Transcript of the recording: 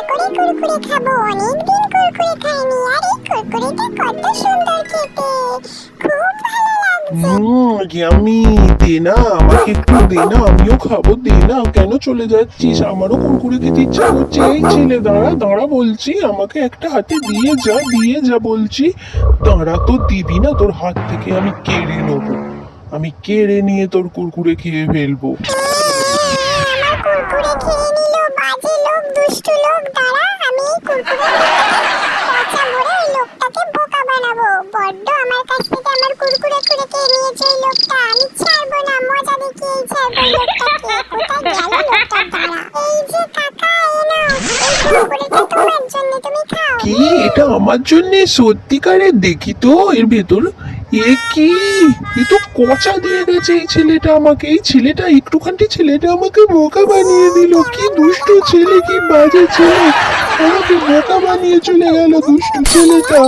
করে কুরকুরে খাবো, অনেকদিন কুরকুরে খাইনি। আর এই কুরকুরেটা কত সুন্দর খেতে, খুব ভালো লাগছে। ইয়ামি, দে না আমাকে একটু দে না, আমিও খাবো, দে না। কেন চলে যাচ্ছিস? আমারও কুরকুরে খেতে ইচ্ছা করছে। এই ছেলে দাঁড়া দাঁড়া বলছি, আমাকে একটা হাতে দিয়ে যা বলছি। দাঁড়া, তো দিবি না? তোর হাত থেকে আমি কেড়ে নেবো, আমি কেড়ে নিয়ে তোর কুরকুরে খেয়ে ফেলবো। আমার কুরকুরে খেয়ে নিল, বাজে লোক, দুষ্টু লোক। দাঁড়া, আমি এই কুরকুরে পচা ভরে ওই লোকটাকে বোকা বানাবো। বড্ড আমার কাছ থেকে আমার কুরকুরে খুঁড়ে খেয়ে নিয়েছে ওই লোকটা। আমি ছাড়বো না, মজা দেখিয়েই ছাড়বো ওই লোকটাকে। কোথায় গেল লোকটা? দাঁড়া, এই যে কাকা, এই নাও, এই কুরকুরেটা তোমার জন্য, তুমি খাও। কি এটা আমার জন্য? সত্যিকারের? দেখি তো এর ভেতর। এ কি? এ তো পচা দিয়ে গেছে এই ছেলেটা আমাকে। এই ছেলেটা ছেলেটা আমাকে বোকা বানিয়ে দিল। কি দুষ্টু ছেলে, কি বাজে ছেলে, আমাকে বোকা বানিয়ে চলে গেল দুষ্টু ছেলেটা।